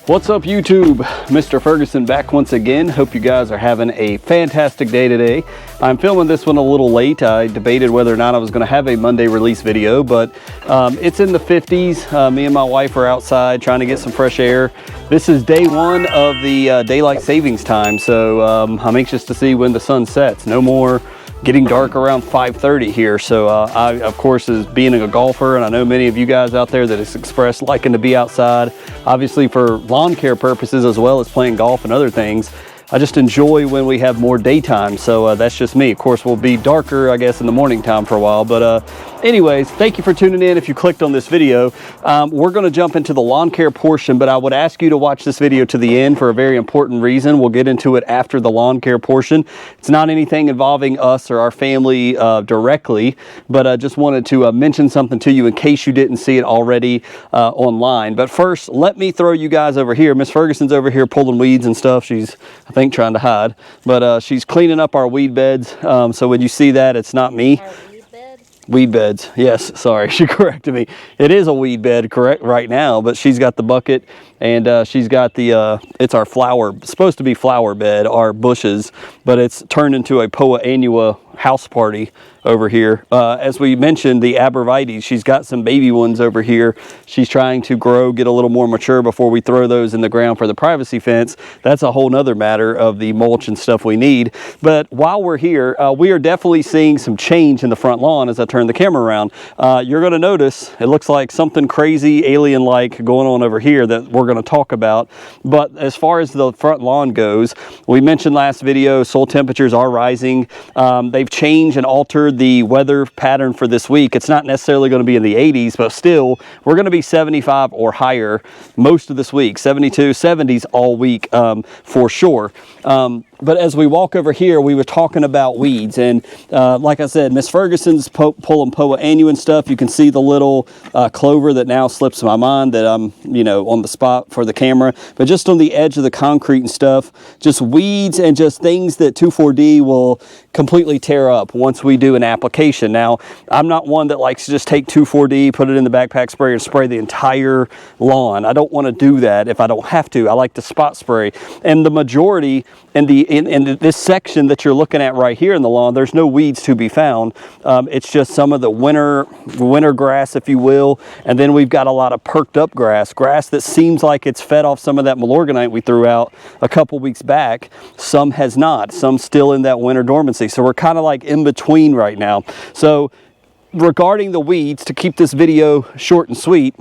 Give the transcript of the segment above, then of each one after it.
What's up YouTube? Mr. Ferguson back once again. Hope you guys are having a fantastic day today. I'm filming this one a little late. I debated whether or not I was going to have a Monday release video, but it's in the 50s. Me and my wife are outside trying to get some fresh air. This is day one of the daylight savings time, so I'm anxious to see when the sun sets. No more getting dark around 5:30 here. So I, of course, as being a golfer, and I know many of you guys out there that has expressed liking to be outside, obviously for lawn care purposes as well as playing golf and other things, I just enjoy when we have more daytime. So that's just me. Of course, we'll be darker, I guess, in the morning time for a while. But anyways, thank you for tuning in. If you clicked on this video, we're going to jump into the lawn care portion, but I would ask you to watch this video to the end for a very important reason. We'll get into it after the lawn care portion. It's not anything involving us or our family directly, but I just wanted to mention something to you in case you didn't see it already online. But first, let me throw you guys over here. Miss Ferguson's over here pulling weeds and stuff. She's, I think, trying to hide, but she's cleaning up our weed beds. So when you see that, it's not me. Weed beds, yes, sorry, she corrected me. It is a weed bed, correct, right now, but she's got the bucket and she's got the, it's our flower, supposed to be flower bed, our bushes, but it's turned into a Poa annua house party over here. As we mentioned, the Abrevieties, she's got some baby ones over here. She's trying to grow, get a little more mature before we throw those in the ground for the privacy fence. That's a whole nother matter of the mulch and stuff we need. But while we're here, we are definitely seeing some change in the front lawn as I turn the camera around. You're gonna notice, it looks like something crazy alien-like going on over here that we're gonna talk about. But as far as the front lawn goes, we mentioned last video, soil temperatures are rising. They've changed and altered the weather pattern for this week. It's not necessarily going to be in the 80s, but still we're going to be 75 or higher most of this week, 72, 70s all week for sure. But as we walk over here, we were talking about weeds, and like I said, Miss Ferguson's pulling Poa annua and stuff. You can see the little clover that now slips my mind that I'm, you know, on the spot for the camera, but just on the edge of the concrete and stuff, just weeds and just things that 2,4-D will completely tear up once we do an application. Now, I'm not one that likes to just take 2,4-D, put it in the backpack sprayer and spray the entire lawn. I don't want to do that if I don't have to. I like to spot spray, and the majority in this section that you're looking at right here in the lawn, there's no weeds to be found. It's just some of the winter grass, if you will, and then we've got a lot of perked up grass that seems like it's fed off some of that Milorganite we threw out a couple weeks back. Some has not. Some still in that winter dormancy. So we're kind of like in between right now. So regarding the weeds, to keep this video short and sweet,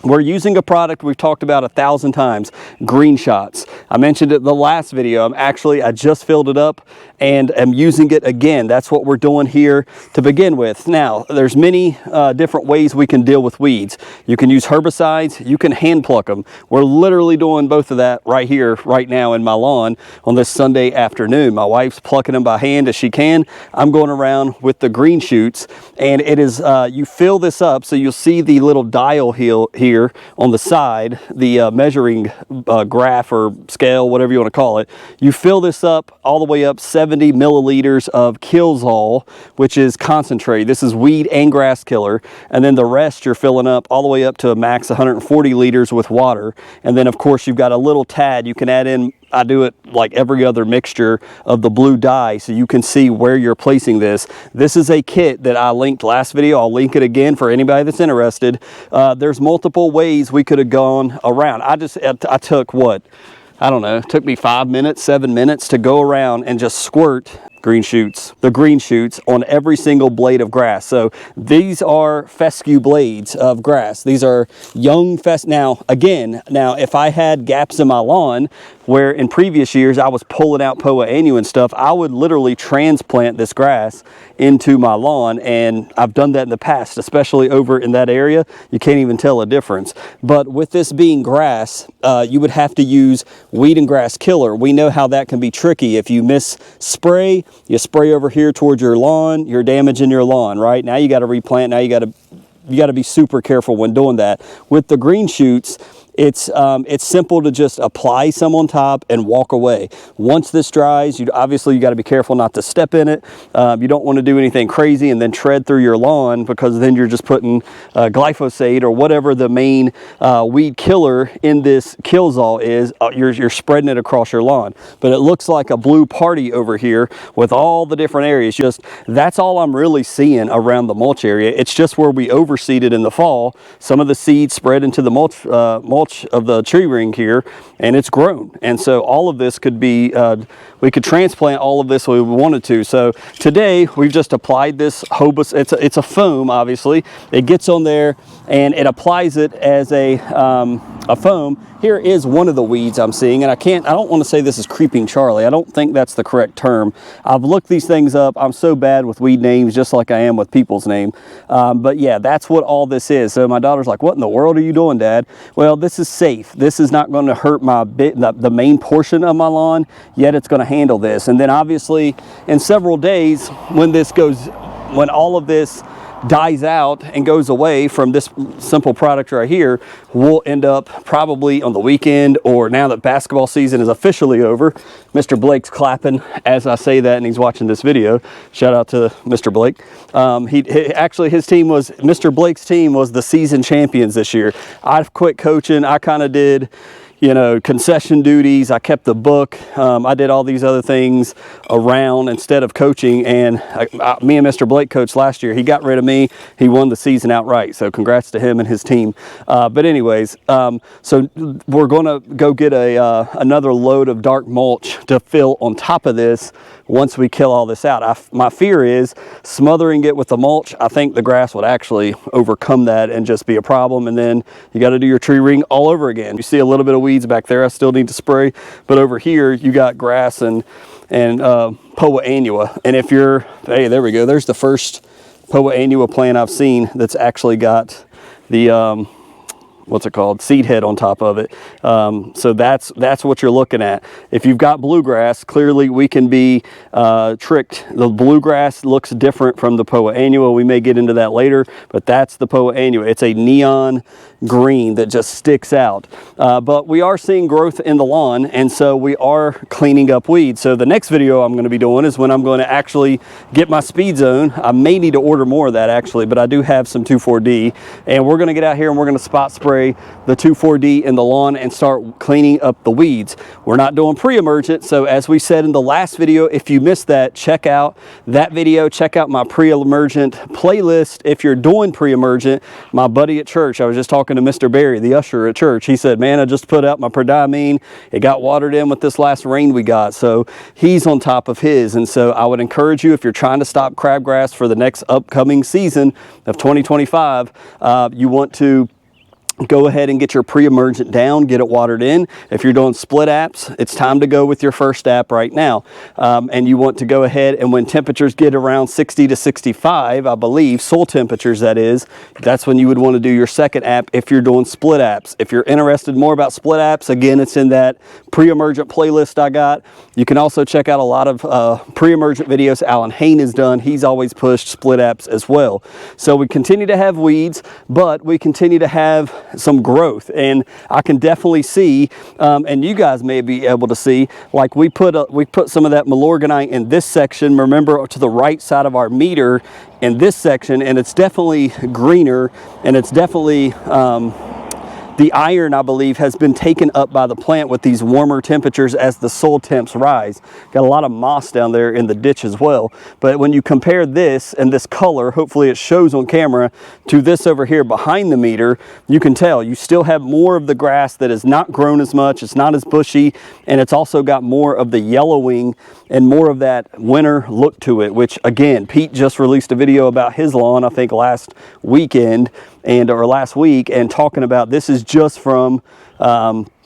we're using a product we've talked about 1,000 times, Green Shots. I mentioned it in the last video. I just filled it up and am using it again. That's what we're doing here to begin with. Now, there's many different ways we can deal with weeds. You can use herbicides, you can hand pluck them. We're literally doing both of that right here, right now in my lawn on this Sunday afternoon. My wife's plucking them by hand as she can. I'm going around with the green shoots, and it is, you fill this up, so you'll see the little dial here on the side, the measuring graph or scale, whatever you want to call it. You fill this up all the way up 70 milliliters of Kilzall, which is concentrate. This is weed and grass killer, and then the rest you're filling up all the way up to a max 140 liters with water. And then of course you've got a little tad you can add in. I do it like every other mixture of the blue dye, so you can see where you're placing this. This is a kit that I linked last video. I'll link it again for anybody that's interested. There's multiple ways we could have gone around. I took what? I don't know, it took me 5 minutes, 7 minutes to go around and just squirt the green shoots on every single blade of grass. So these are fescue blades of grass. These are young now if I had gaps in my lawn where in previous years I was pulling out Poa annua and stuff, I would literally transplant this grass into my lawn, and I've done that in the past, especially over in that area. You can't even tell a difference. But with this being grass, you would have to use weed and grass killer. We know how that can be tricky. If you miss spray, you spray over here towards your lawn, you're damaging your lawn, right? Now you got to replant. Now you got to be super careful when doing that. With the green shoots, It's simple to just apply some on top and walk away. Once this dries, obviously you got to be careful not to step in it. You don't want to do anything crazy and then tread through your lawn, because then you're just putting glyphosate or whatever the main weed killer in this Kilzall is. You're spreading it across your lawn. But it looks like a blue party over here with all the different areas. Just that's all I'm really seeing around the mulch area. It's just where we overseeded in the fall. Some of the seeds spread into the mulch of the tree ring here, and it's grown. And so all of this could be, we could transplant all of this if we wanted to. So today we've just applied this Hobos. It's a foam, obviously. It gets on there and it applies it as a foam. Here is one of the weeds I'm seeing, and I don't want to say this is Creeping Charlie. I don't think that's the correct term. I've looked these things up. I'm so bad with weed names, just like I am with people's name. But yeah, that's what all this is. So my daughter's like, what in the world are you doing, Dad? Well, this is safe. This is not going to hurt the main portion of my lawn, yet it's going to handle this. And then obviously in several days, when all of this dies out and goes away from this simple product right here, we'll end up probably on the weekend, or now that basketball season is officially over. Mr. Blake's clapping as I say that, and he's watching this video. Shout out to Mr. Blake. Actually, Mr. Blake's team was the season champions this year. I've quit coaching. I kind of did, concession duties. I kept the book. I did all these other things around instead of coaching. And me and Mr. Blake coached last year. He got rid of me. He won the season outright. So congrats to him and his team. But anyways, so we're going to go get another load of dark mulch to fill on top of this once we kill all this out. My fear is smothering it with the mulch. I think the grass would actually overcome that and just be a problem. And then you got to do your tree ring all over again. You see a little bit of weeds back there I still need to spray, but over here you got grass and Poa annua. And if you're, hey, there we go, there's the first Poa annua plant I've seen that's actually got the what's it called, seed head on top of it. So that's what you're looking at. If you've got bluegrass, clearly we can be tricked. The bluegrass looks different from the Poa annua. We may get into that later, but that's the Poa annua. It's a neon green that just sticks out. But we are seeing growth in the lawn, and so we are cleaning up weeds. So the next video I'm going to be doing is when I'm going to actually get my Speed Zone. I may need to order more of that actually, but I do have some 2,4-D, and we're going to get out here and we're going to spot spray the 2,4-D in the lawn and start cleaning up the weeds. We're not doing pre-emergent, so as we said in the last video, if you missed that, check out that video. Check out my pre-emergent playlist. If you're doing pre-emergent, my buddy at church, I was just talking to Mr. Barry, the usher at church, he said, man, I just put out my prodiamine. It got watered in with this last rain we got, so he's on top of his. And so I would encourage you, if you're trying to stop crabgrass for the next upcoming season of 2025, you want to go ahead and get your pre-emergent down, get it watered in. If you're doing split apps, it's time to go with your first app right now. And you want to go ahead, and when temperatures get around 60 to 65, I believe, soil temperatures that is, that's when you would want to do your second app if you're doing split apps. If you're interested more about split apps, again, it's in that pre-emergent playlist I got. You can also check out a lot of pre-emergent videos Alan Hain has done. He's always pushed split apps as well. So we continue to have weeds, but we continue to have some growth, and I can definitely see, and you guys may be able to see, like we put some of that Milorganite in this section, remember, to the right side of our meter in this section, and it's definitely greener, and it's definitely the iron, I believe, has been taken up by the plant with these warmer temperatures as the soil temps rise. Got a lot of moss down there in the ditch as well. But when you compare this and this color, hopefully it shows on camera, to this over here behind the meter, you can tell you still have more of the grass that is not grown as much. It's not as bushy, and it's also got more of the yellowing and more of that winter look to it, which again, Pete just released a video about his lawn, I think last weekend, or last week, and talking about this is just from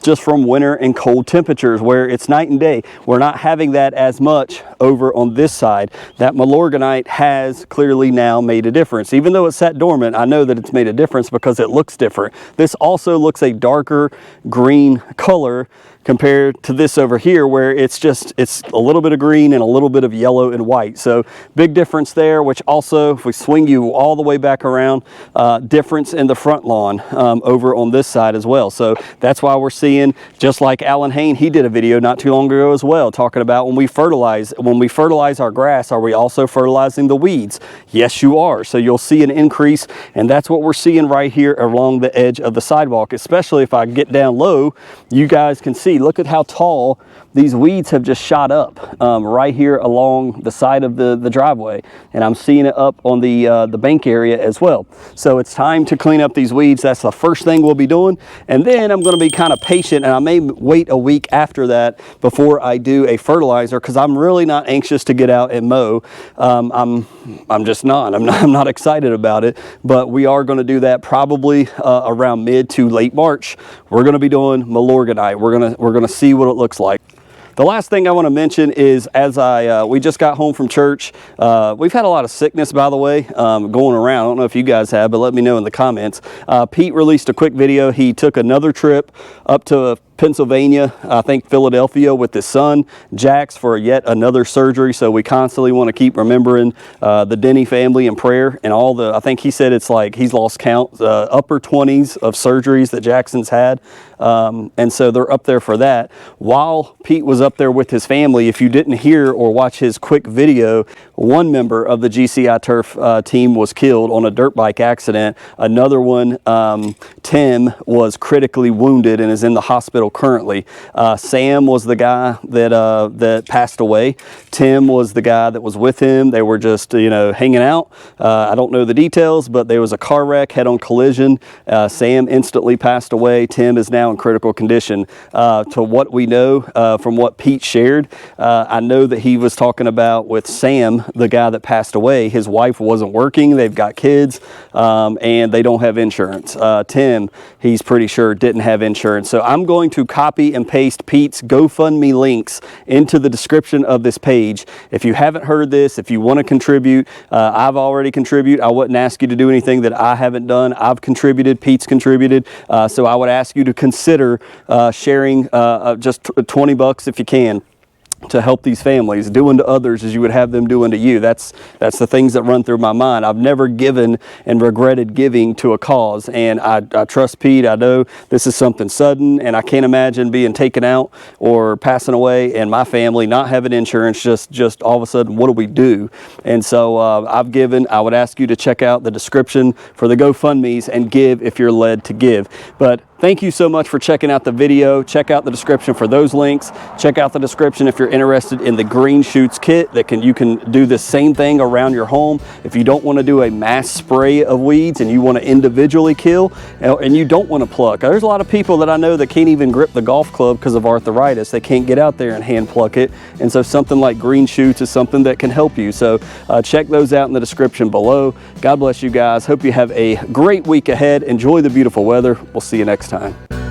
just from winter and cold temperatures where it's night and day. We're not having that as much over on this side. That Milorganite has clearly now made a difference. Even though it's sat dormant, I know that it's made a difference because it looks different. This also looks a darker green color compared to this over here, where it's a little bit of green and a little bit of yellow and white. So big difference there, which also, if we swing you all the way back around, difference in the front lawn over on this side as well. So that's why we're seeing, just like Alan Hain, he did a video not too long ago as well, talking about when we fertilize our grass, are we also fertilizing the weeds? Yes, you are. So you'll see an increase, and that's what we're seeing right here along the edge of the sidewalk. Especially if I get down low, you guys can see, look at how tall these weeds have just shot up right here along the side of the driveway, and I'm seeing it up on the bank area as well. So it's time to clean up these weeds. That's the first thing we'll be doing, and then I'm going to be kind of patient, and I may wait a week after that before I do a fertilizer, because I'm really not anxious to get out and mow. I'm just not. I'm not excited about it, but we are going to do that probably around mid to late March. We're going to be doing Milorganite. We're gonna see what it looks like. The last thing I want to mention is, as we just got home from church, we've had a lot of sickness, by the way, going around. I don't know if you guys have, but let me know in the comments. Pete released a quick video. He took another trip up to Pennsylvania, I think Philadelphia, with his son Jax for yet another surgery. So we constantly want to keep remembering the Denny family in prayer, and all the, I think he said it's like he's lost count, upper 20s of surgeries that Jackson's had. And so they're up there for that. While Pete was up there with his family, if you didn't hear or watch his quick video, one member of the GCI Turf team was killed on a dirt bike accident. Another one, Tim, was critically wounded and is in the hospital currently. Sam was the guy that passed away. Tim was the guy that was with him. They were just, hanging out. I don't know the details, but there was a car wreck, head-on collision. Sam instantly passed away. Tim is now in critical condition. To what we know from what Pete shared, I know that he was talking about with Sam, the guy that passed away, his wife wasn't working. They've got kids, and they don't have insurance. Tim, he's pretty sure, didn't have insurance. So I'm going to copy and paste Pete's GoFundMe links into the description of this page. If you haven't heard this, if you want to contribute, I've already contributed. I wouldn't ask you to do anything that I haven't done. I've contributed. Pete's contributed. So I would ask you to consider sharing just $20 if you can, to help these families, doing to others as you would have them doing to you. That's the things that run through my mind. I've never given and regretted giving to a cause, and I trust Pete. I know this is something sudden, and I can't imagine being taken out or passing away and my family not having insurance, just all of a sudden, what do we do? And so I've given. I would ask you to check out the description for the GoFundMes and give if you're led to give. But thank you so much for checking out the video. Check out the description for those links. Check out the description if you're interested in the Green Shoots kit that you can do the same thing around your home. If you don't want to do a mass spray of weeds and you want to individually kill, and you don't want to pluck. There's a lot of people that I know that can't even grip the golf club because of arthritis. They can't get out there and hand pluck it. And so something like Green Shoots is something that can help you. So check those out in the description below. God bless you guys. Hope you have a great week ahead. Enjoy the beautiful weather. We'll see you next time.